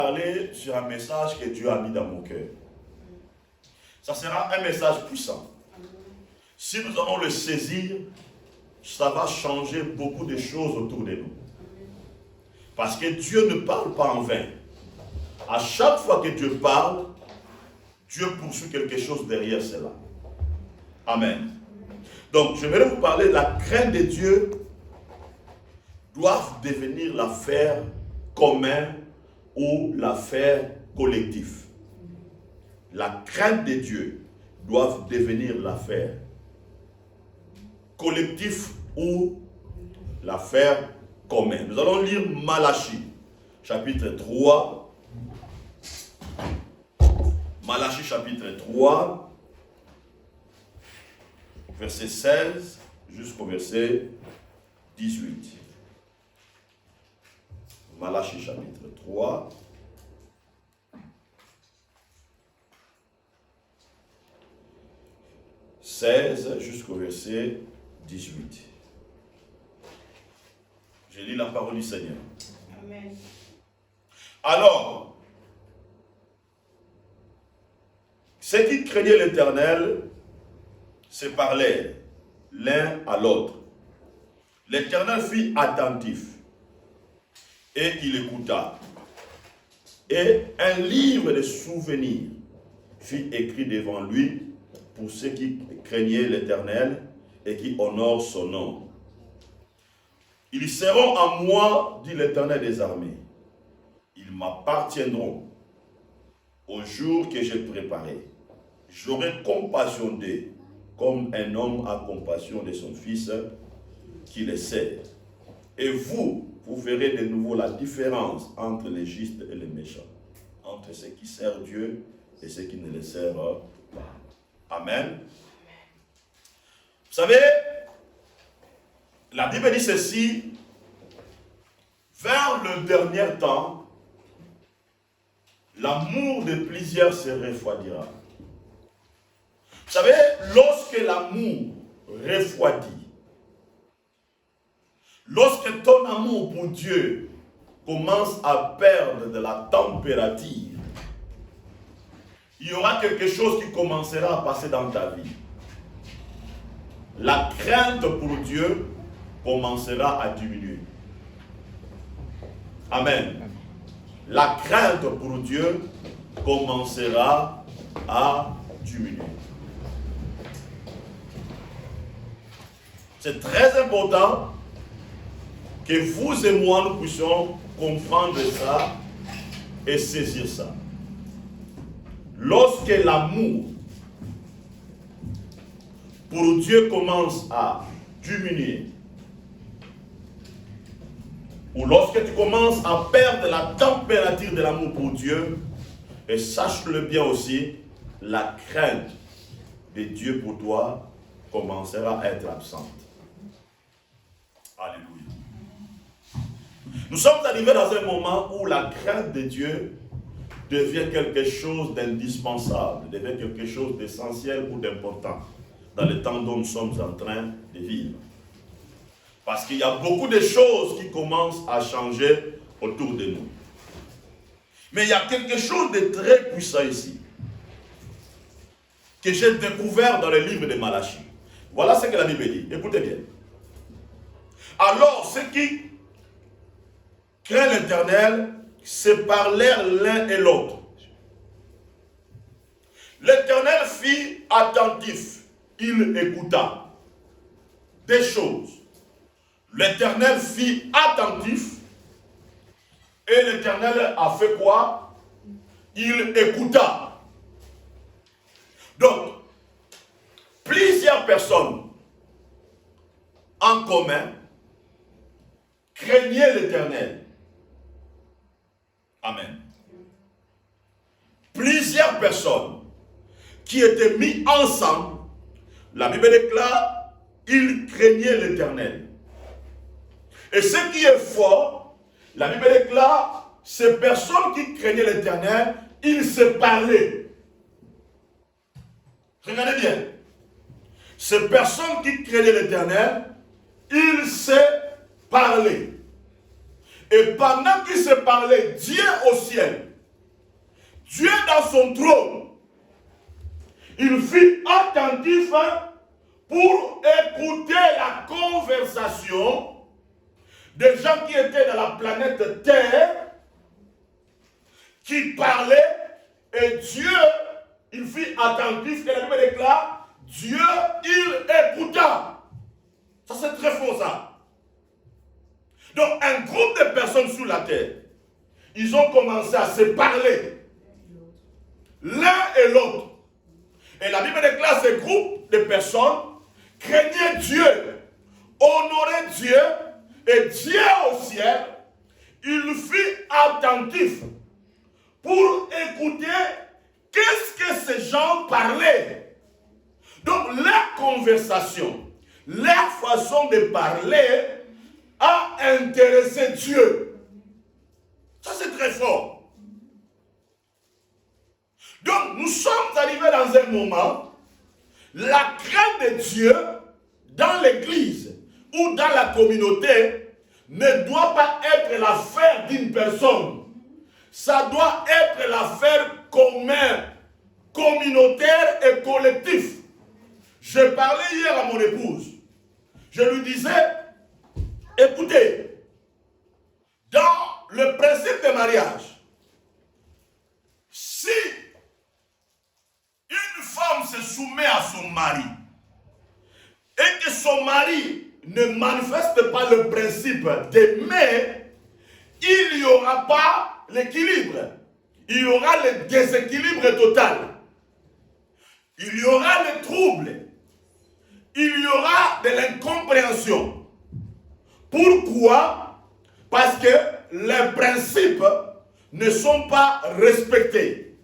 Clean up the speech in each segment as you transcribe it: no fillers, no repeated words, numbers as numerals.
Parler sur un message que Dieu a mis dans mon cœur. Ça sera un message puissant. Si nous allons le saisir, ça va changer beaucoup de choses autour de nous. Parce que Dieu ne parle pas en vain. À chaque fois que Dieu parle, Dieu poursuit quelque chose derrière cela. Amen. Donc, je vais vous parler de la crainte de Dieu doit devenir l'affaire commune ou l'affaire collective. La crainte de Dieu doit devenir l'affaire collective ou l'affaire commune. Nous allons lire Malachie, chapitre 3. Malachie, chapitre 3, verset 16 jusqu'au verset 18. Malachie, chapitre 3. « 16 jusqu'au verset 18. Je lis la parole du Seigneur. Amen. Alors, ceux qui craignaient l'Éternel se parlaient l'un à l'autre. L'Éternel fut attentif et il écouta. Et un livre de souvenirs fut écrit devant lui pour ceux qui craignaient l'Éternel et qui honorent son nom. Ils seront à moi, dit l'Éternel des armées. Ils m'appartiendront au jour que j'ai préparé. J'aurai compassion d'eux, comme un homme a compassion de son fils qui le sert. Et vous verrez de nouveau la différence entre les justes et les méchants, entre ceux qui servent Dieu et ceux qui ne le servent pas. Amen. Vous savez, la Bible dit ceci, vers le dernier temps, l'amour de plusieurs se refroidira. Vous savez, lorsque l'amour refroidit, lorsque ton amour pour Dieu commence à perdre de la température, il y aura quelque chose qui commencera à passer dans ta vie. La crainte pour Dieu commencera à diminuer. Amen. La crainte pour Dieu commencera à diminuer. C'est très important que vous et moi nous puissions comprendre ça et saisir ça. Lorsque l'amour pour Dieu commence à diminuer, ou lorsque tu commences à perdre la température de l'amour pour Dieu, et sache-le bien aussi, la crainte de Dieu pour toi commencera à être absente. Alléluia. Nous sommes arrivés dans un moment où la crainte de Dieu devient quelque chose d'indispensable, devient quelque chose d'essentiel ou d'important dans le temps dont nous sommes en train de vivre. Parce qu'il y a beaucoup de choses qui commencent à changer autour de nous. Mais il y a quelque chose de très puissant ici, que j'ai découvert dans le livre de Malachie. Voilà ce que la Bible dit. Écoutez bien. Alors, ceux qui craignent l'Éternel se parlèrent l'un et l'autre. L'Éternel fit attentif. Il écouta des choses. L'Éternel fit attentif. Et l'Éternel a fait quoi? Il écouta. Donc, plusieurs personnes en commun craignaient l'Éternel. Amen. Plusieurs personnes qui étaient mises ensemble, la Bible déclare, ils craignaient l'Éternel. Et ce qui est fort, la Bible déclare, ces personnes qui craignaient l'Éternel, ils se parlaient. Regardez bien. Ces personnes qui craignaient l'Éternel, ils se parlaient. Et pendant qu'ils se parlaient, Dieu au ciel dans son trône, il fut attentif pour écouter la conversation des gens qui étaient dans la planète Terre, qui parlaient, et Dieu, il fut attentif, et la Bible déclare, Dieu, il écouta. Ça c'est très faux ça. Donc un groupe de personnes sur la terre, ils ont commencé à se parler, l'un et l'autre. Et la Bible déclare ce groupe de personnes craignaient Dieu, honoraient Dieu, et Dieu au ciel, il fut attentif pour écouter qu'est-ce que ces gens parlaient. Donc leur conversation, leur façon de parler a intéressé Dieu. Ça c'est très fort. Donc nous sommes arrivés dans un moment, la crainte de Dieu dans l'église ou dans la communauté ne doit pas être l'affaire d'une personne. Ça doit être l'affaire commune, communautaire et collective. Je parlais hier à mon épouse. Je lui disais, écoutez, dans le principe de mariage, si une femme se soumet à son mari et que son mari ne manifeste pas le principe d'aimer, il n'y aura pas l'équilibre. Il y aura le déséquilibre total. Il y aura le trouble. Il y aura de l'incompréhension. Pourquoi? Parce que les principes ne sont pas respectés.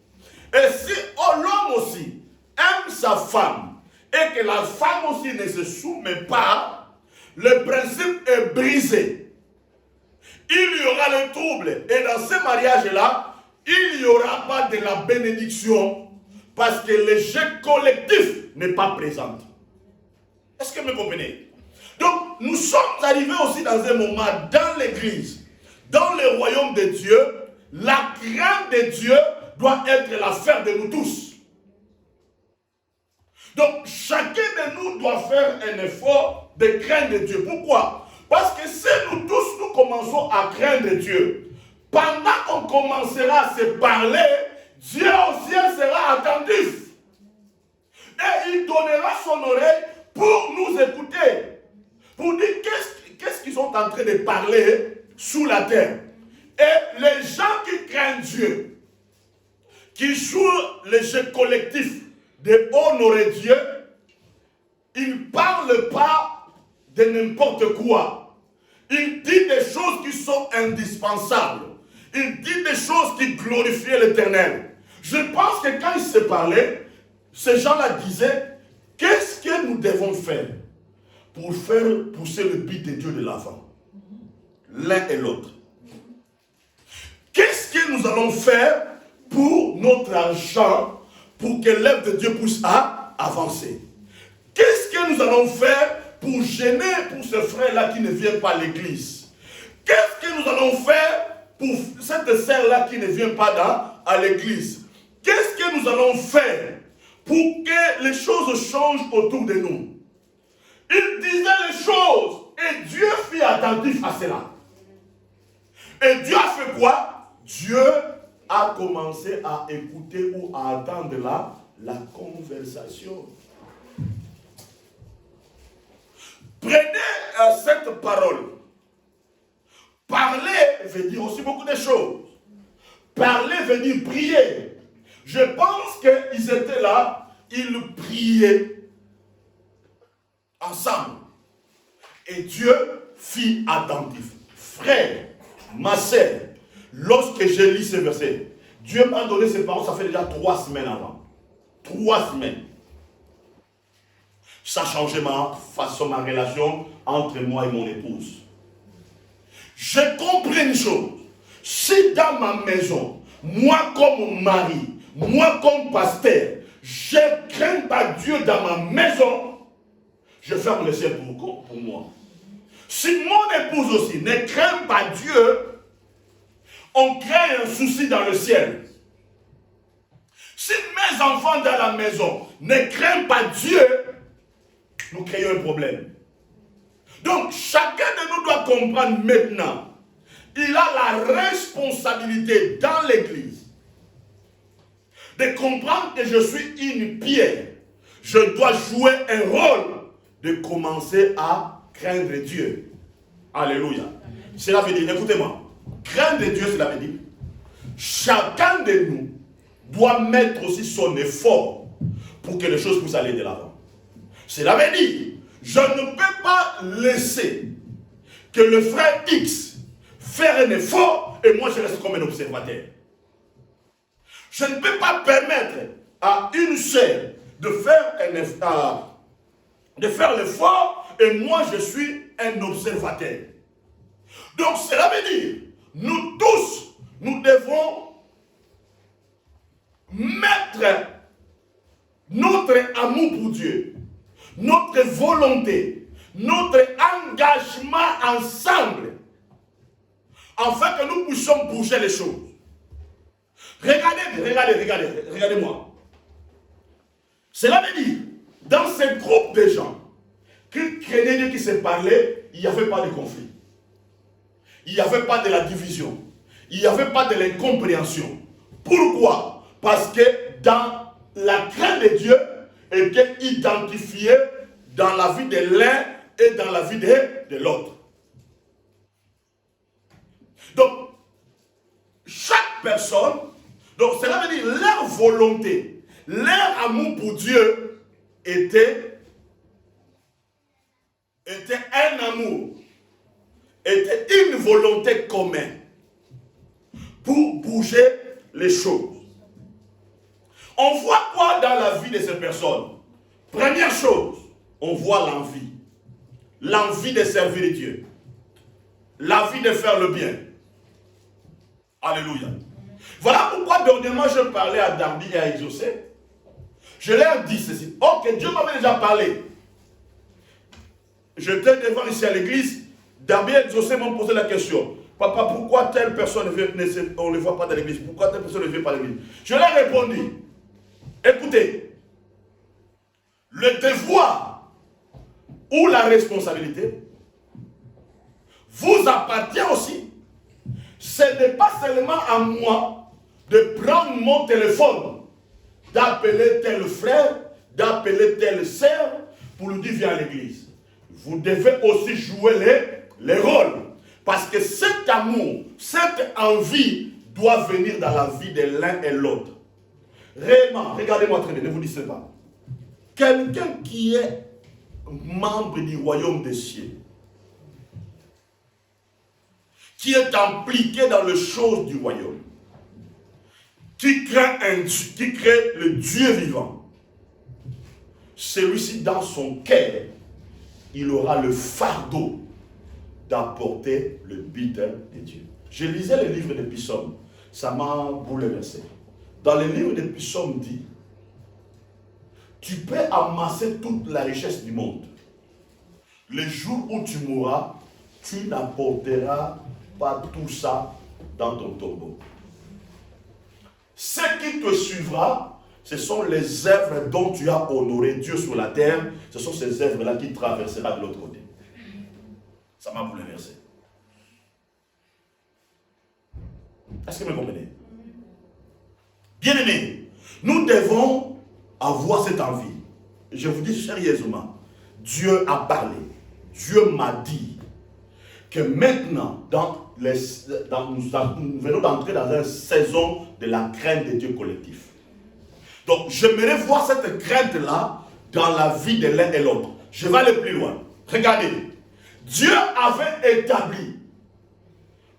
Et si l'homme aussi aime sa femme et que la femme aussi ne se soumet pas, le principe est brisé. Il y aura le trouble. Et dans ce mariage-là, il n'y aura pas de la bénédiction parce que le jeu collectif n'est pas présent. Est-ce que vous me comprenez? Donc, nous sommes arrivés aussi dans un moment dans l'église, dans le royaume de Dieu, la crainte de Dieu doit être l'affaire de nous tous. Donc, chacun de nous doit faire un effort de craindre Dieu. Pourquoi? Parce que si nous tous, nous commençons à craindre Dieu, pendant qu'on commencera à se parler, Dieu au ciel sera attentif. Et il donnera son oreille pour nous écouter. Pour dire qu'est-ce qu'ils sont en train de parler sous la terre. Et les gens qui craignent Dieu, qui jouent le jeu collectif de honorer Dieu, ils ne parlent pas de n'importe quoi. Ils disent des choses qui sont indispensables. Ils disent des choses qui glorifient l'Éternel. Je pense que quand ils se parlaient, ces gens-là disaient, qu'est-ce que nous devons faire pour faire pousser le but de Dieu de l'avant? L'un et l'autre. Qu'est-ce que nous allons faire pour notre argent, pour que l'œuvre de Dieu puisse avancer? Qu'est-ce que nous allons faire pour gêner pour ce frère-là qui ne vient pas à l'église? Qu'est-ce que nous allons faire pour cette sœur-là qui ne vient pas à l'église? Qu'est-ce que nous allons faire pour que les choses changent autour de nous? Il disait les choses et Dieu fut attentif à cela. Et Dieu a fait quoi? Dieu a commencé à écouter ou à attendre la conversation. Prenez cette parole. Parler veut dire aussi beaucoup de choses. Parler veut dire prier. Je pense qu'ils étaient là, ils priaient ensemble. Et Dieu fit attentif. Frère, ma sœur, lorsque j'ai lu ce verset, Dieu m'a donné ces paroles, ça fait déjà 3 semaines avant. 3 semaines. Ça a changé ma façon, ma relation entre moi et mon épouse. J'ai compris une chose. Si dans ma maison, moi comme mari, moi comme pasteur, je crains pas Dieu dans ma maison, je ferme le ciel pour moi. Si mon épouse aussi ne craint pas Dieu, on crée un souci dans le ciel. les enfants dans la maison ne craignent pas Dieu, nous créons un problème. Donc, chacun de nous doit comprendre maintenant, il a la responsabilité dans l'église de comprendre que je suis une pierre. Je dois jouer un rôle de commencer à craindre Dieu. Alléluia. Cela veut dire, écoutez-moi, craindre Dieu, cela veut dire, chacun de nous doit mettre aussi son effort pour que les choses puissent aller de l'avant. Cela veut dire, je ne peux pas laisser que le frère X fasse un effort et moi je reste comme un observateur. Je ne peux pas permettre à une sœur de faire l'effort et moi je suis un observateur. Donc cela veut dire, nous tous, nous devons mettre notre amour pour Dieu, notre volonté, notre engagement ensemble, afin que nous puissions bouger les choses. Regardez-moi. Cela veut dire, dans ce groupe de gens qui craignaient Dieu, qui se parlaient, il n'y avait pas de conflit. Il n'y avait pas de la division. Il n'y avait pas de l'incompréhension. Pourquoi? Parce que dans la crainte de Dieu était identifiée dans la vie de l'un et dans la vie de l'autre. Donc, chaque personne, donc cela veut dire leur volonté, leur amour pour Dieu était un amour, était une volonté commune pour bouger les choses. On voit quoi dans la vie de ces personnes? Première chose, on voit l'envie. L'envie de servir Dieu. L'envie de faire le bien. Alléluia. Voilà pourquoi dernièrement je parlais à Darby et à Exaucé. Je leur dis ceci. Ok, Dieu m'avait déjà parlé. J'étais devant ici à l'église. Darby et Exaucé m'ont posé la question. Papa, pourquoi telle personne on ne le voit pas dans l'église? Pourquoi telle personne ne vient pas à l'église? Je leur ai répondu. Écoutez, le devoir ou la responsabilité vous appartient aussi. Ce n'est pas seulement à moi de prendre mon téléphone, d'appeler tel frère, d'appeler telle sœur pour lui dire viens à l'église. Vous devez aussi jouer les rôles. Parce que cet amour, cette envie doit venir dans la vie de l'un et l'autre. Réellement, regardez-moi très bien, ne vous dites pas. Quelqu'un qui est membre du royaume des cieux, qui est impliqué dans les choses du royaume, qui crée le Dieu vivant, celui-ci dans son cœur, il aura le fardeau d'apporter le but de Dieu. Je lisais le livre des psaumes, ça m'a bouleversé. Dans le livre des psaumes dit, tu peux amasser toute la richesse du monde. Le jour où tu mourras, tu n'apporteras pas tout ça dans ton tombeau. Ce qui te suivra, ce sont les œuvres dont tu as honoré Dieu sur la terre. Ce sont ces œuvres-là qui traverseront de l'autre côté. Ça m'a bouleversé. Est-ce que vous me comprenez? Bien-aimés, nous devons avoir cette envie. Je vous dis sérieusement, Dieu a parlé. Dieu m'a dit que maintenant, nous venons d'entrer dans une saison de la crainte de Dieu collectif. Donc, j'aimerais voir cette crainte-là dans la vie de l'un et l'autre. Je vais aller plus loin. Regardez, Dieu avait établi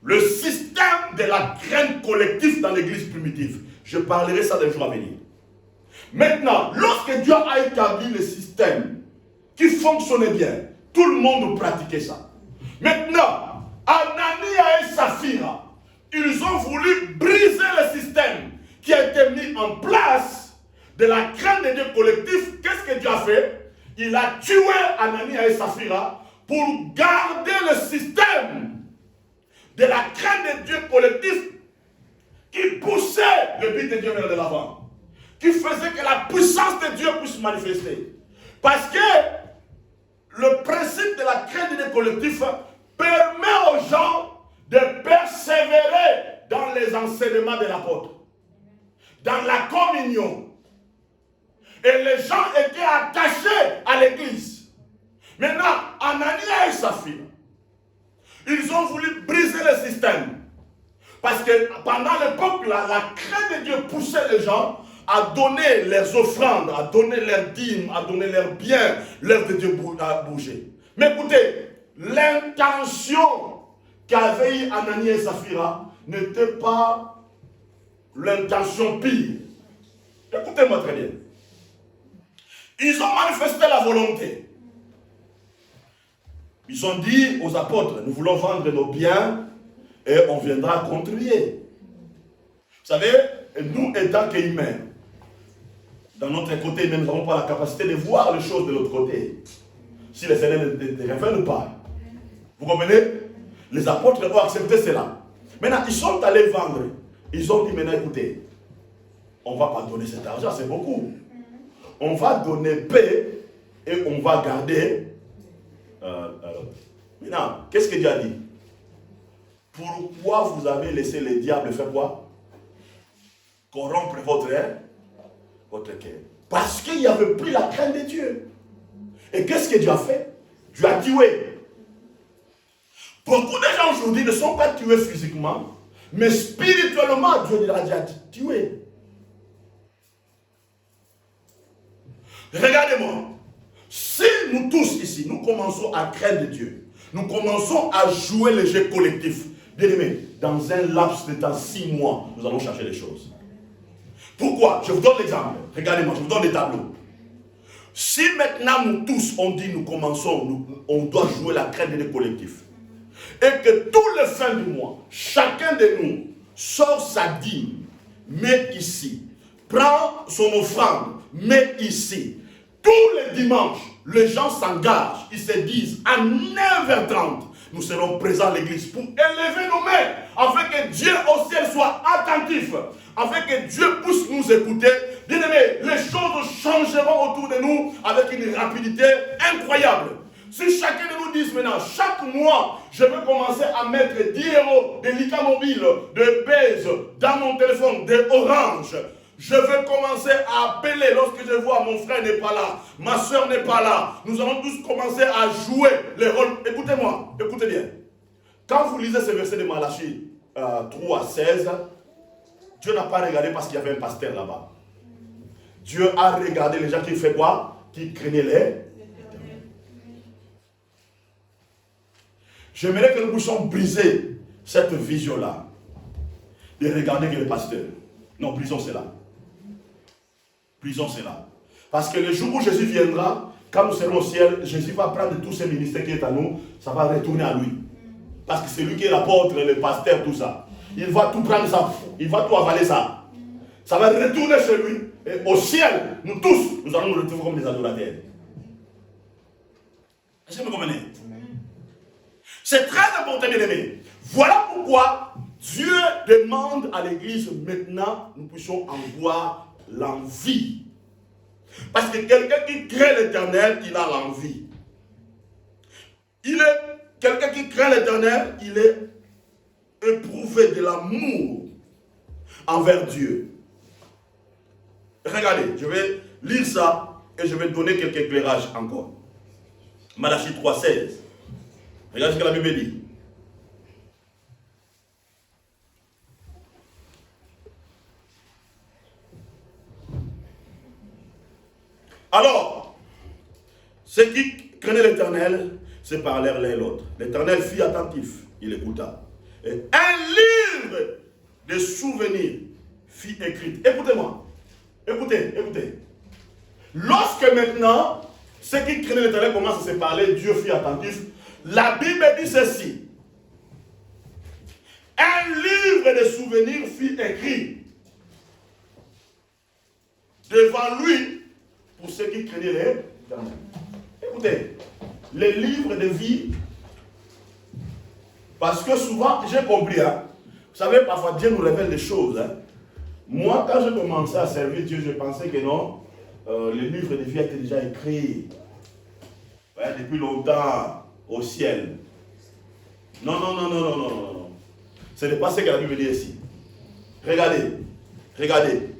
le système de la crainte collective dans l'église primitive. Je parlerai ça des jours à venir. Maintenant, lorsque Dieu a établi le système qui fonctionnait bien, tout le monde pratiquait ça. Maintenant, Anania et Saphira, ils ont voulu briser le système qui a été mis en place de la crainte de Dieu collectif. Qu'est-ce que Dieu a fait? Il a tué Anania et Saphira pour garder le système de la crainte de Dieu collectif qui poussait le but de Dieu vers de l'avant. qui faisait que la puissance de Dieu puisse manifester. Parce que le principe de la crainte des collectifs permet aux gens de persévérer dans les enseignements de l'apôtre, dans la communion. Et les gens étaient attachés à l'église. Maintenant, Anania et Saphir, ils ont voulu briser le système. Parce que pendant l'époque, la crainte de Dieu poussait les gens à donner leurs offrandes, à donner leurs dîmes, à donner leurs biens. L'œuvre de Dieu a bougé. Mais écoutez, l'intention qu'avaient eu Anania et Saphira n'était pas l'intention pire. Écoutez-moi très bien. Ils ont manifesté la volonté. Ils ont dit aux apôtres, nous voulons vendre nos biens et on viendra contribuer. Vous savez, nous étant qu'humains, dans notre côté, nous n'avons pas la capacité de voir les choses de l'autre côté. Si les Seigneur ne révèle pas. Vous comprenez? Les apôtres ont accepté cela. Maintenant, ils sont allés vendre. Ils ont dit maintenant, écoutez, on ne va pas donner cet argent, c'est beaucoup. On va donner paix et on va garder. Maintenant, qu'est-ce que Dieu a dit? Pourquoi vous avez laissé le diable faire quoi? Corrompre votre cœur. Parce qu'il y avait pris la crainte de Dieu. Et qu'est-ce que Dieu a fait? Dieu a tué. Beaucoup de gens aujourd'hui ne sont pas tués physiquement, mais spirituellement, Dieu les a déjà tués. Regardez-moi. Si nous tous ici, nous commençons à craindre Dieu, nous commençons à jouer le jeu collectif, bien aimé, dans un laps de temps, 6 mois, nous allons chercher les choses. Pourquoi? Je vous donne l'exemple. Regardez-moi, je vous donne des tableaux. Si maintenant nous tous, on dit, nous commençons, on doit jouer la crainte des collectifs, et que tous les fins du mois, chacun de nous sort sa dîme, met ici, prend son offrande, met ici. Tous les dimanches, les gens s'engagent, ils se disent, à 9h30, nous serons présents à l'église pour élever nos mains, afin que Dieu au ciel soit attentif, afin que Dieu puisse nous écouter. Bien-aimés, les choses changeront autour de nous avec une rapidité incroyable. Si chacun de nous dit maintenant, chaque mois, je vais commencer à mettre 10 € de Lika Mobile, de Base, dans mon téléphone, de Orange, je vais commencer à appeler lorsque je vois mon frère n'est pas là, ma soeur n'est pas là. Nous allons tous commencer à jouer les rôles. Écoutez-moi, écoutez bien. Quand vous lisez ce verset de Malachie 3:16, Dieu n'a pas regardé parce qu'il y avait un pasteur là-bas. Dieu a regardé les gens qui faisaient quoi? Qui craignaient les. J'aimerais que nous puissions briser cette vision-là. De regarder que le pasteur. Non, brisons cela. Brisons cela. Parce que le jour où Jésus viendra, quand nous serons au ciel, Jésus va prendre tous ces ministères qui est à nous, ça va retourner à lui. Parce que c'est lui qui est l'apôtre, le pasteur, tout ça. Il va tout prendre ça, il va tout avaler ça. Ça va retourner chez lui. Et au ciel, nous tous, nous allons nous retrouver comme des adorateurs. Est-ce que vous comprenez? C'est très important, bien aimé. Voilà pourquoi Dieu demande à l'église maintenant, nous puissions en voir l'envie. Parce que quelqu'un qui crée l'éternel, il a l'envie. Quelqu'un qui crée l'éternel, il est éprouvé de l'amour envers Dieu. Regardez, je vais lire ça et je vais donner quelques éclairages encore. Malachie 3:16. Regardez ce que la Bible dit. Alors, ceux qui craignaient l'Éternel se parlèrent l'un et l'autre. L'Éternel fut attentif, il écouta. Et un livre de souvenirs fut écrit. Écoutez-moi. Écoutez. Lorsque maintenant, ceux qui craignaient l'Éternel commencent à se parler, Dieu fut attentif. La Bible dit ceci. Un livre de souvenirs fut écrit devant lui pour ceux qui craignaient l'Éternel. Écoutez, les livres de vie, parce que souvent, j'ai compris, vous savez, parfois Dieu nous révèle des choses. Moi, quand je commençais à servir Dieu, je pensais que non, le livre de vie était déjà écrit. Ouais, depuis longtemps, au ciel. Non, non, non, non, non, non, non, non. Ce n'est pas ce que la Bible dit ici. Regardez, regardez.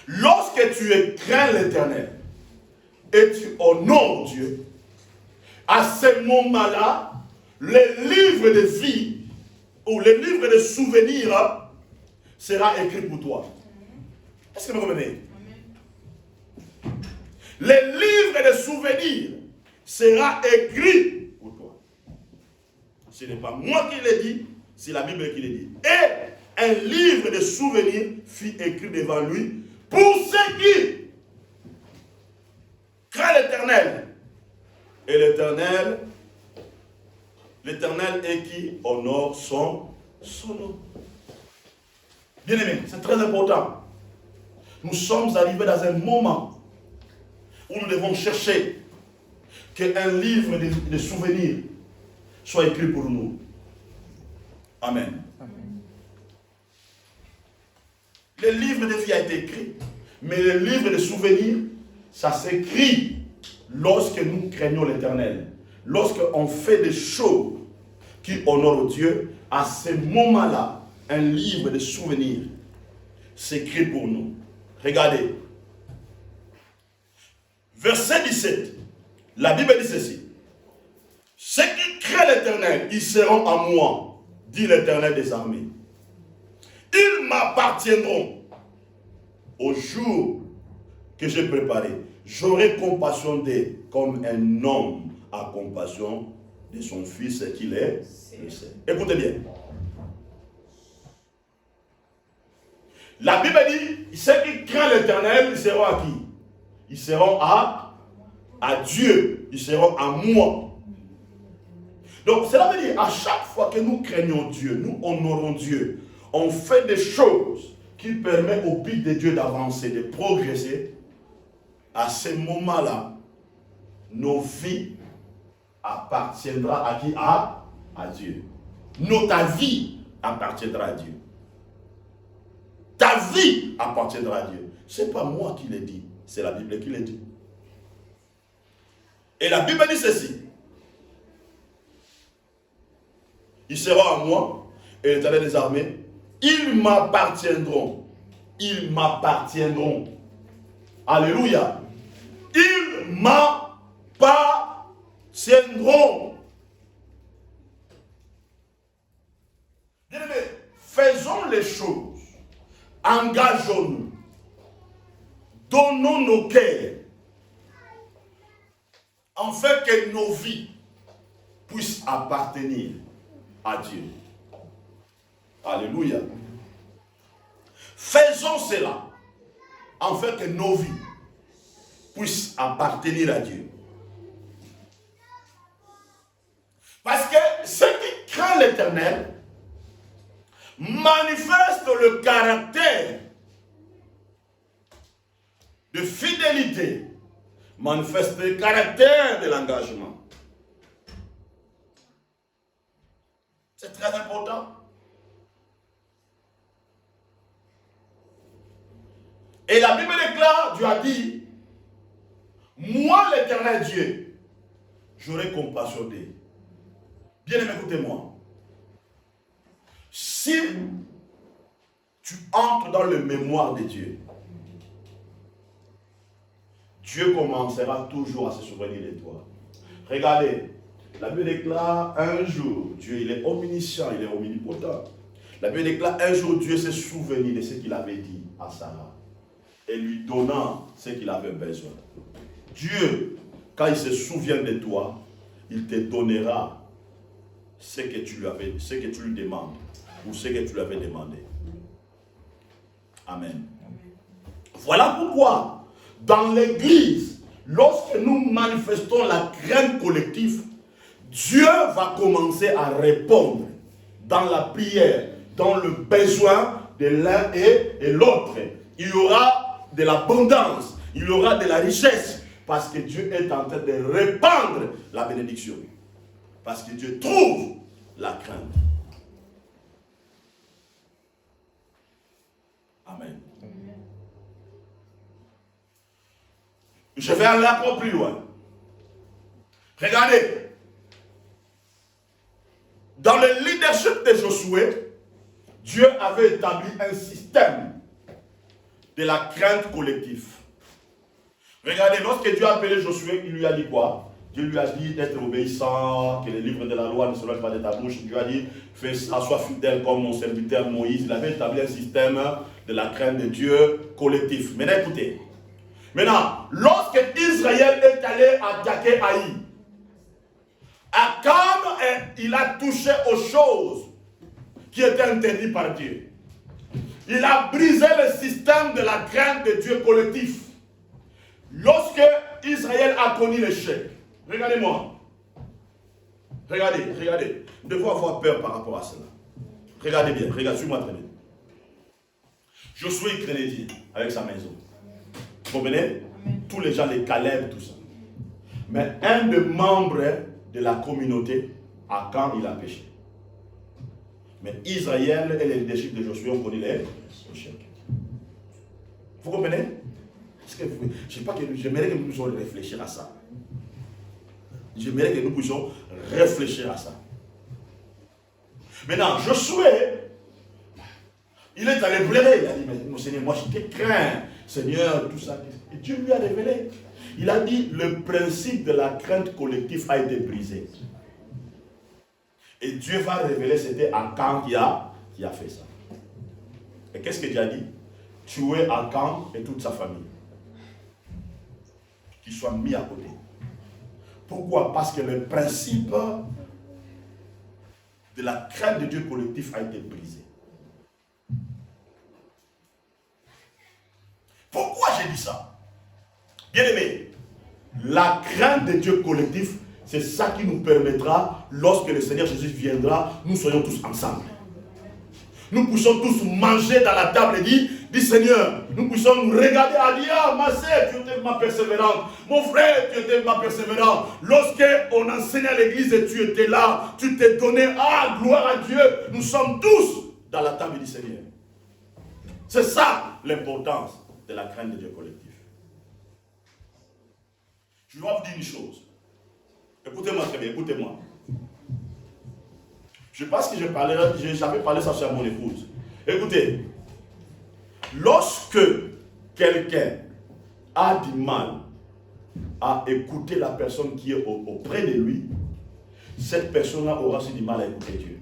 Lorsque tu crains l'Éternel et tu honores Dieu, à ce moment-là, le livre de vie ou le livre de souvenirs sera écrit pour toi. Est-ce que vous comprenez? Le livre de souvenirs sera écrit pour toi. Ce n'est pas moi qui l'ai dit, c'est la Bible qui l'a dit. Et un livre de souvenirs fut écrit devant lui pour ceux qui craignent l'Éternel. Et l'Éternel est qui honore son nom. Bien aimé, c'est très important. Nous sommes arrivés dans un moment où nous devons chercher qu'un livre de souvenirs soit écrit pour nous. Amen. Amen. Le livre de vie a été écrit, mais le livre de souvenirs, ça s'écrit lorsque nous craignons l'Éternel. Lorsqu'on fait des choses qui honorent Dieu, à ce moment-là, un livre de souvenirs s'écrit pour nous. Regardez. Verset 17. La Bible dit ceci. Ceux qui craignent l'Éternel, ils seront à moi, dit l'Éternel des armées. Ils m'appartiendront au jour que j'ai préparé. J'aurai compassion d'eux comme un homme a compassion de son fils qu'il est. Écoutez bien. La Bible dit, ceux qui craignent l'Éternel, ils seront à qui? Ils seront à Dieu. Ils seront à moi. Donc cela veut dire, à chaque fois que nous craignons Dieu, nous honorons Dieu, on fait des choses qui permettent au but de Dieu d'avancer, de progresser. À ce moment-là, nos vies appartiendra à qui? À Dieu. Ta vie appartiendra à Dieu. Ta vie appartiendra à Dieu. Ce n'est pas moi qui l'ai dit, c'est la Bible qui l'a dit. Et la Bible dit ceci. Ils seront à moi, et l'Éternel des armées, ils m'appartiendront. Ils m'appartiendront. Alléluia. Ils m'appartiendront. Bien-aimés, faisons les choses. Engageons-nous. Donnons nos cœurs. En fait que nos vies puissent appartenir à Dieu. Alléluia. Faisons cela. En fait que nos vies puissent appartenir à Dieu. Parce que ceux qui craignent l'Éternel manifestent le caractère de fidélité, manifestent le caractère de l'engagement. C'est très important. Et la Bible déclare, Dieu a dit, moi l'Éternel Dieu, j'aurai compassion d'eux. Bien aimé, écoutez-moi. Si tu entres dans le mémoire de Dieu, Dieu commencera toujours à se souvenir de toi. Regardez, la Bible déclare un jour, Dieu il est omniscient, il est omnipotent. La Bible déclare un jour, Dieu s'est souvenu de ce qu'il avait dit à Sarah et lui donnant ce qu'il avait besoin. Dieu, quand il se souvient de toi, il te donnera ce que tu lui demandes ou ce que tu lui avais demandé. Amen. Voilà pourquoi, dans l'église, lorsque nous manifestons la crainte collective, Dieu va commencer à répondre dans la prière, dans le besoin de l'un et l'autre. Il y aura de l'abondance, il y aura de la richesse, parce que Dieu est en train de répandre la bénédiction. Parce que Dieu trouve la crainte. Amen. Je vais aller encore plus loin. Regardez. Dans le leadership de Josué, Dieu avait établi un système de la crainte collective. Regardez, lorsque Dieu a appelé Josué, il lui a dit quoi? Dieu lui a dit d'être obéissant, que les livres de la loi ne se lèvent pas de ta bouche. Dieu a dit, fais ça, sois fidèle comme mon serviteur Moïse. Il avait établi un système de la crainte de Dieu collectif. Maintenant, écoutez. Maintenant, lorsque Israël est allé attaquer Haï, Akab, il a touché aux choses qui étaient interdites par Dieu. Il a brisé le système de la crainte de Dieu collectif. Lorsque Israël a connu l'échec, regardez-moi. Regardez. Nous devons avoir peur par rapport à cela. Regardez bien, suis-moi très bien. Josué craignait Dieu avec sa maison. Vous comprenez? Tous les gens, les Caleb, tout ça. Mais un des membres de la communauté, Akan, il a péché. Mais Israël et les leadership de Josué ont connu les échecs. Vous comprenez? Je ne sais pas que j'aimerais que nous puissions réfléchir à ça. J'aimerais que nous puissions réfléchir à ça. Maintenant, Josué, il est allé pleurer. Il a dit, mais mon Seigneur, moi je te crains, Seigneur, tout ça. Et Dieu lui a révélé. Il a dit, le principe de la crainte collective a été brisé. Et Dieu va révéler, c'était Akan qui a fait ça. Et qu'est-ce que Dieu a dit? Tuer Akan et toute sa famille. Qu'ils soient mis à côté. Pourquoi? Parce que le principe de la crainte de Dieu collectif a été brisé. Pourquoi j'ai dit ça? Bien aimé, la crainte de Dieu collectif, c'est ça qui nous permettra, lorsque le Seigneur Jésus viendra, nous soyons tous ensemble. Nous puissions tous manger dans la table et dire, Seigneur, nous puissions nous regarder et dire, ah ma sœur, tu étais ma persévérante, mon frère, tu étais ma persévérante. Lorsque on enseignait à l'église et tu étais là, tu t'es donné, ah gloire à Dieu, nous sommes tous dans la table du Seigneur. C'est ça l'importance de la crainte de Dieu collectif. Je dois vous dire une chose. Écoutez-moi très bien, écoutez-moi. Je pense que j'avais parlé ça sur mon épouse. Écoutez, lorsque quelqu'un a du mal à écouter la personne qui est auprès de lui, cette personne-là aura aussi du mal à écouter Dieu.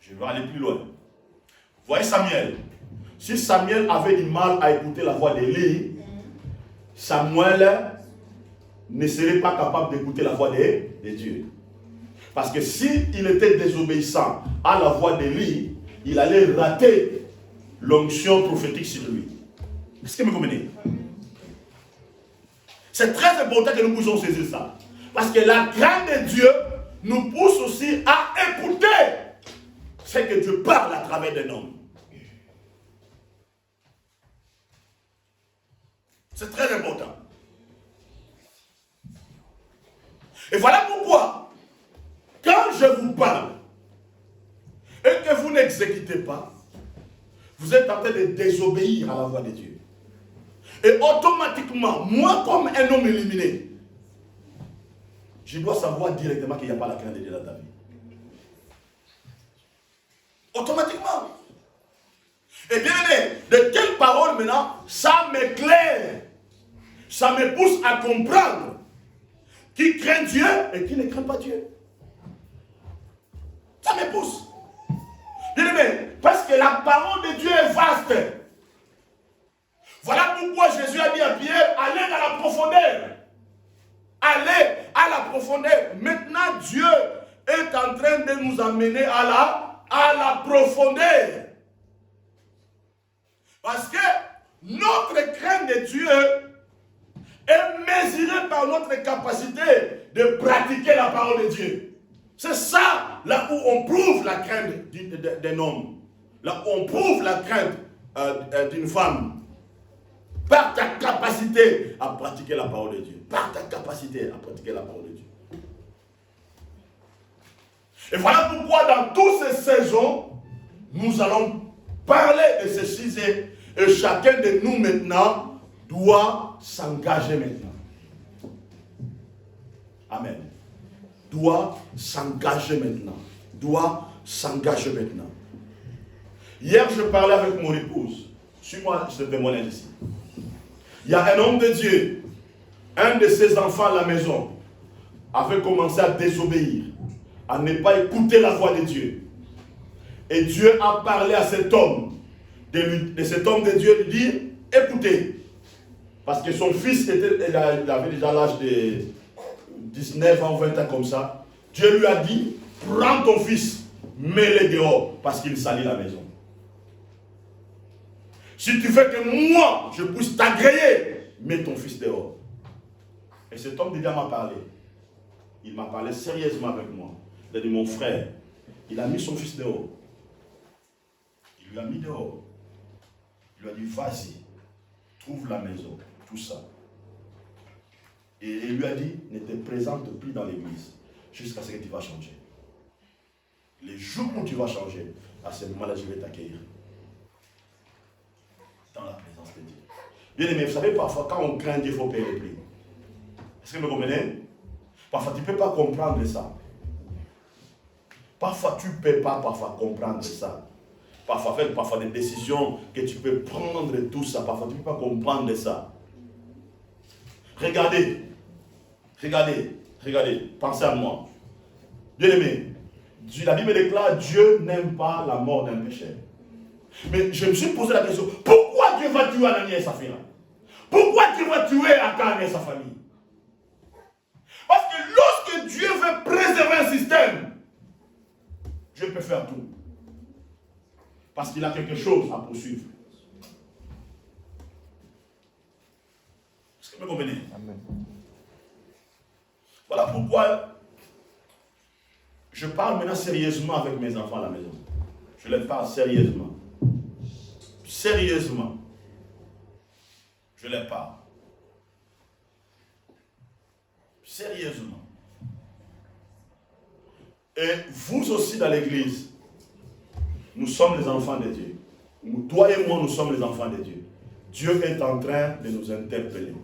Je vais aller plus loin. Voyez Samuel. Si Samuel avait du mal à écouter la voix d'Élie, Samuel ne serait pas capable d'écouter la voix de Dieu. Parce que s'il était désobéissant à la voix d'Élie, il allait rater l'onction prophétique sur lui. Est-ce que vous comprenez? C'est très important que nous puissions saisir ça. Parce que la crainte de Dieu nous pousse aussi à écouter ce que Dieu parle à travers d'un homme. C'est très important. Et voilà pourquoi, quand je vous parle et que vous n'exécutez pas, vous êtes en train de désobéir à la voix de Dieu. Et automatiquement, moi comme un homme illuminé, je dois savoir directement qu'il n'y a pas la crainte de Dieu dans ta vie. Automatiquement. Et bien aimé, de quelle parole maintenant, ça m'éclaire, ça me pousse à comprendre qui craint Dieu et qui ne craint pas Dieu. Ça me pousse. Bien aimé, parce que la parole de Dieu est vaste. Voilà pourquoi Jésus a dit à Pierre, allez dans la profondeur. Allez à la profondeur. Maintenant, Dieu est en train de nous amener à la profondeur. Parce que notre crainte de Dieu est mesurée par notre capacité de pratiquer la parole de Dieu. C'est ça, là où on prouve la crainte d'un homme. Là où on prouve la crainte d'une femme. Par ta capacité à pratiquer la parole de Dieu. Par ta capacité à pratiquer la parole de Dieu. Et voilà pourquoi dans toutes ces saisons, nous allons parler de ceci et chacun de nous maintenant doit s'engager maintenant. Amen. Doit s'engager maintenant. Doit s'engager maintenant. Hier, je parlais avec mon épouse. Suis-moi, je te témoigne ici. Il y a un homme de Dieu, un de ses enfants à la maison, avait commencé à désobéir, à ne pas écouter la voix de Dieu. Et Dieu a parlé à cet homme, de cet homme de Dieu, de dire, écoutez, parce que son fils il avait déjà l'âge de 19 ans, 20 ans comme ça. Dieu lui a dit, prends ton fils, mets-le dehors, parce qu'il salit la maison. Si tu veux que moi, je puisse t'agréer, mets ton fils dehors. Et cet homme de Dieu m'a parlé. Il m'a parlé sérieusement avec moi. Il a dit, mon frère, il a mis son fils dehors. Il lui a mis dehors. Il lui a dit, vas-y, trouve la maison, tout ça. Et il lui a dit, ne te présente plus dans l'église jusqu'à ce que tu vas changer. Les jours où tu vas changer, à ce moment-là, je vais t'accueillir. Dans la présence de Dieu. Bien aimé, vous savez, parfois, quand on craint Dieu, il faut payer le prix. Est-ce que vous me comprenez? Parfois, tu ne peux pas comprendre ça. Parfois, tu ne peux pas comprendre ça. Parfois, des décisions que tu peux prendre et tout ça. Parfois, tu ne peux pas comprendre ça. Regardez. Pensez à moi. Bien aimé, la Bible déclare Dieu n'aime pas la mort d'un pécheur. Mais je me suis posé la question, pourquoi Dieu va tuer Anani et sa fille? Pourquoi Dieu va tuer Akan et sa famille? Parce que lorsque Dieu veut préserver un système, Dieu peut faire tout. Parce qu'il a quelque chose à poursuivre. Est-ce que vous me comprenez? Amen. Voilà pourquoi je parle maintenant sérieusement avec mes enfants à la maison. Je les parle sérieusement. Sérieusement. Je les parle. Sérieusement. Et vous aussi dans l'église, nous sommes les enfants de Dieu. Toi et moi, nous sommes les enfants de Dieu. Dieu est en train de nous interpeller.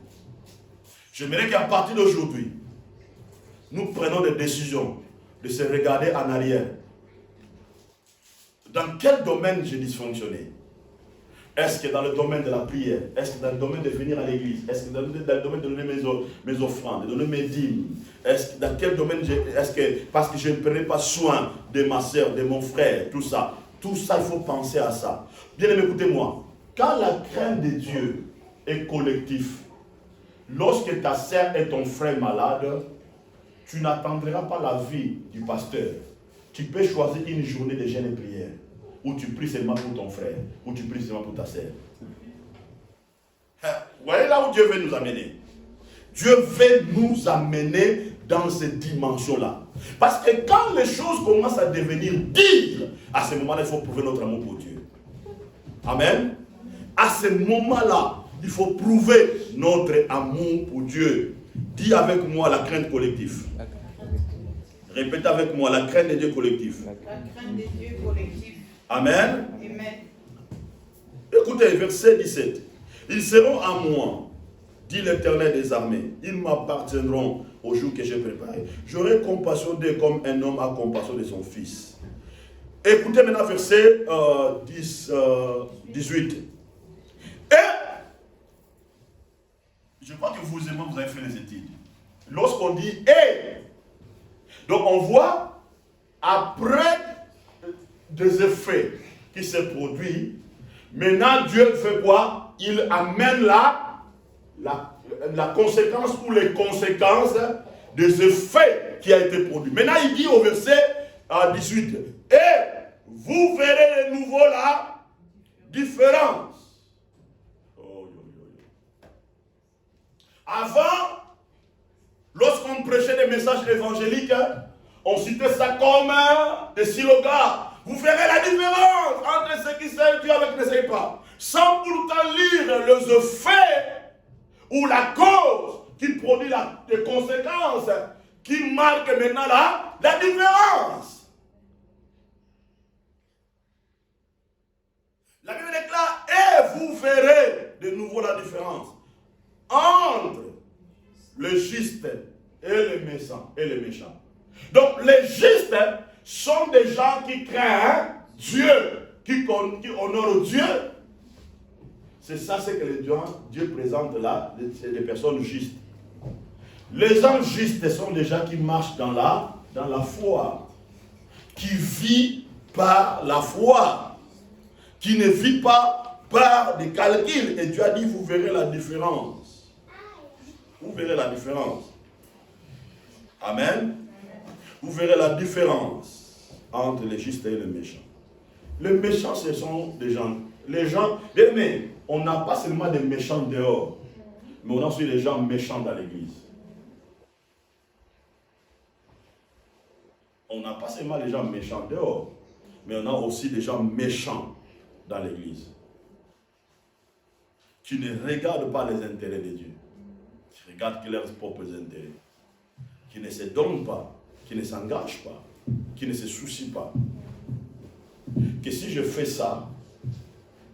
J'aimerais qu'à partir d'aujourd'hui, nous prenons des décisions de se regarder en arrière. Dans quel domaine j'ai dysfonctionné? Est-ce que dans le domaine de la prière? Est-ce que dans le domaine de venir à l'église? Est-ce que dans le domaine de donner mes offrandes, de donner mes dîmes? Est-ce que dans quel domaine parce que je ne prenais pas soin de ma soeur, de mon frère, tout ça. Tout ça, il faut penser à ça. Bien aimé, écoutez-moi. Quand la crainte de Dieu est collective, lorsque ta soeur et ton frère malade, tu n'attendras pas la vie du pasteur. Tu peux choisir une journée de jeûne et prière, où tu pries seulement pour ton frère, où tu pries seulement pour ta sœur. Vous voyez là où Dieu veut nous amener. Dieu veut nous amener dans cette dimension-là. Parce que quand les choses commencent à devenir dures, à ce moment-là, il faut prouver notre amour pour Dieu. Amen. À ce moment-là, il faut prouver notre amour pour Dieu. Dis avec moi la crainte collective. Répète avec moi la crainte de Dieu collective. La crainte de Dieu collective. Amen. Amen. Écoutez, verset 17. Ils seront à moi, dit l'Éternel des armées. Ils m'appartiendront au jour que j'ai préparé. J'aurai compassion d'eux comme un homme a compassion de son fils. Écoutez maintenant verset 18. Et, je crois que vous et moi, vous avez fait les études. Lorsqu'on dit « et », donc on voit, après des effets qui se produisent, maintenant Dieu fait quoi? Il amène la conséquence ou les conséquences des effets qui a été produit. Maintenant il dit au verset 18, « Et vous verrez de nouveau la différence. » Avant, lorsqu'on prêchait des messages évangéliques, on citait ça comme des slogans. Vous verrez la différence entre ceux qui servent Dieu avec ne savent pas. Sans pourtant lire les effets ou la cause qui produit les conséquences qui marquent maintenant la différence. verrez de nouveau la différence entre le juste et le méchant. Donc les justes sont des gens qui craignent Dieu, qui honorent Dieu. C'est ça ce que Dieu présente là, les personnes justes. Les gens justes sont des gens qui marchent dans la foi, qui vivent par la foi, qui ne vivent pas par des calculs. Et Dieu a dit, vous verrez la différence. Vous verrez la différence. Amen. Vous verrez la différence entre les justes et les méchants. Les méchants, ce sont des gens. Les gens, mais on n'a pas seulement des méchants dehors, mais on a aussi des gens méchants dans l'église. On n'a pas seulement les gens méchants dehors, mais on a aussi des gens méchants dans l'église. Qui ne regardent pas les intérêts de Dieu. Qui regardent que leurs propres intérêts. Qui ne se donnent pas, qui ne s'engagent pas, qui ne se soucient pas. Que si je fais ça,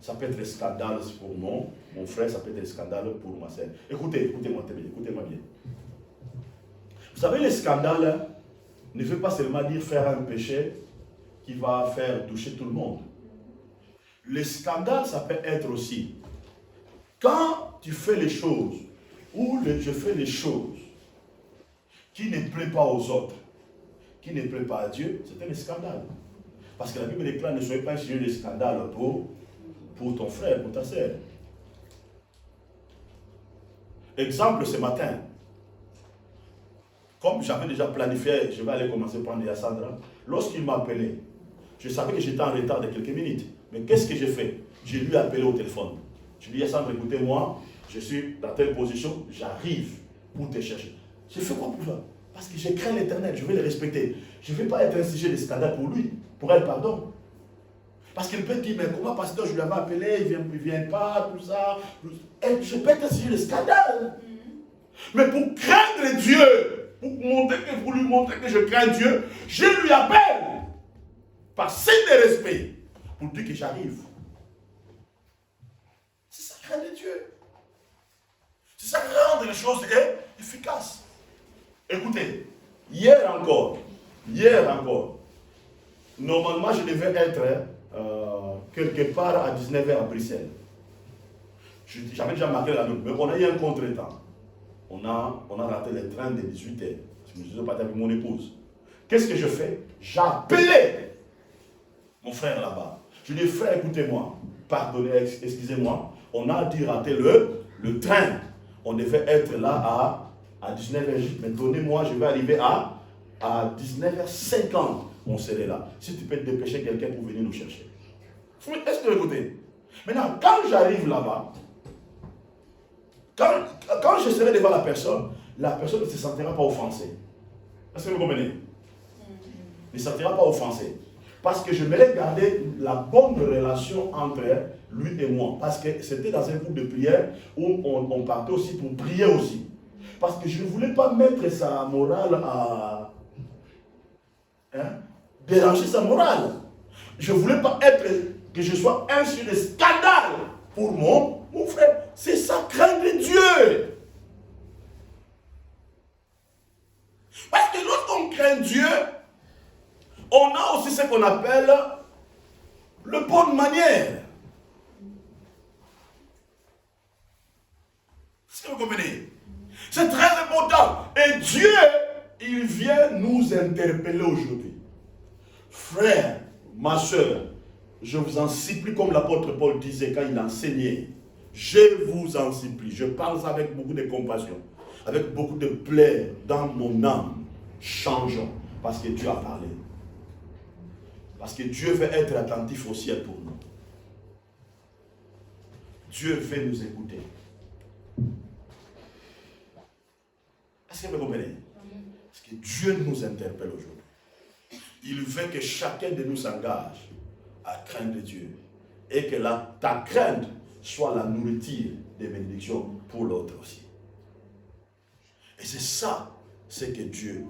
ça peut être un scandale pour mon frère, ça peut être un scandale pour ma sœur. Écoutez-moi bien. Vous savez, le scandale ne veut pas seulement dire faire un péché qui va faire toucher tout le monde. Le scandale, ça peut être aussi, quand tu fais les choses, ou je fais les choses qui ne plaisent pas aux autres, qui ne plaisent pas à Dieu, c'est un scandale. Parce que la Bible déclare, ne soyez pas un sujet de scandale pour ton frère, pour ta sœur. Exemple, ce matin, comme j'avais déjà planifié, je vais aller commencer par prendre Yassandra, lorsqu'il m'a appelé, je savais que j'étais en retard de quelques minutes. Mais qu'est-ce que j'ai fait? Je lui ai appelé au téléphone. Je lui ai dit, Yassandra, écoutez-moi, je suis dans telle position, j'arrive pour te chercher. J'ai fait quoi pour ça? Parce que je crains l'Éternel, je vais le respecter. Je ne vais pas être un sujet de scandale pour lui, pour elle, pardon. Parce qu'il peut dire, mais comment pasteur, je lui avais appelé, il ne vient pas, tout ça. Et je peux être un sujet de scandale. Mais pour craindre Dieu, pour lui montrer que je crains Dieu, je lui appelle, par signe de respect, pour dire que j'arrive. C'est ça, craindre Dieu. C'est ça, rendre les choses efficaces. Écoutez, hier encore, normalement je devais être quelque part à 19h à Bruxelles. J'avais déjà marqué la note, mais on a eu un contre-temps. On a raté le train de 18h. Je me suis parti avec mon épouse. Qu'est-ce que je fais? J'ai appelé mon frère là-bas. Je lui ai dit, frère, écoutez-moi, pardonnez, excusez-moi, on a dû rater le train. On devait être là à 19h, mais donnez-moi, je vais arriver à 19h50. On serait là. Si tu peux te dépêcher quelqu'un pour venir nous chercher. Est-ce que vous écoutez? Maintenant, quand j'arrive là-bas, quand je serai devant la personne ne se sentira pas offensée. Est-ce que vous comprenez? Ne se sentira pas offensée. Parce que je voulais garder la bonne relation entre lui et moi. Parce que c'était dans un groupe de prière où on partait aussi pour prier aussi. Parce que je ne voulais pas mettre sa morale à... déranger sa morale. Je ne voulais pas que je sois un sujet de scandale pour mon frère. C'est ça, craindre Dieu. Parce que lorsqu'on craint Dieu, on a aussi ce qu'on appelle le bonne manière. Est-ce que vous comprenez? C'est très important. Et Dieu, il vient nous interpeller aujourd'hui. Frère, ma soeur, je vous en supplie, comme l'apôtre Paul disait quand il enseignait, je vous en supplie, je parle avec beaucoup de compassion, avec beaucoup de plaisir dans mon âme. Changeons, parce que Dieu a parlé. Parce que Dieu veut être attentif au ciel pour nous. Dieu veut nous écouter. Est-ce que vous comprenez? Parce que Dieu nous interpelle aujourd'hui. Il veut que chacun de nous s'engage à craindre Dieu. Et que ta crainte soit la nourriture des bénédictions pour l'autre aussi. Et c'est ça, c'est que Dieu...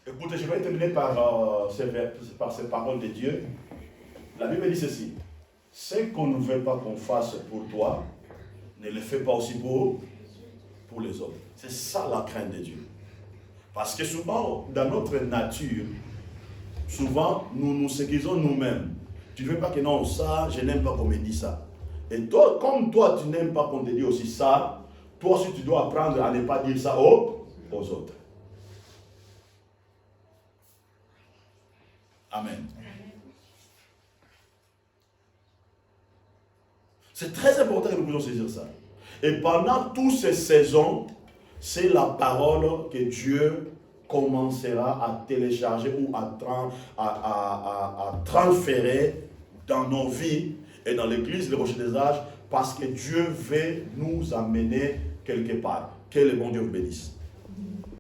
Écoutez, je vais terminer par ces paroles de Dieu. La Bible dit ceci. ce qu'on ne veut pas qu'on fasse pour toi, ne le fais pas aussi pour les autres. C'est ça la crainte de Dieu. Parce que souvent, dans notre nature, souvent, nous nous sécurisons nous-mêmes. Tu ne veux pas que non, ça, je n'aime pas qu'on me dise ça. Et toi, comme toi, tu n'aimes pas qu'on te dise aussi ça, toi aussi, tu dois apprendre à ne pas dire ça aux autres. Amen. C'est très important que nous puissions saisir ça. Et pendant toutes ces saisons, c'est la parole que Dieu commencera à télécharger ou à transférer dans nos vies et dans l'église des Rochers des Âges, parce que Dieu veut nous amener quelque part. Que le bon Dieu vous bénisse.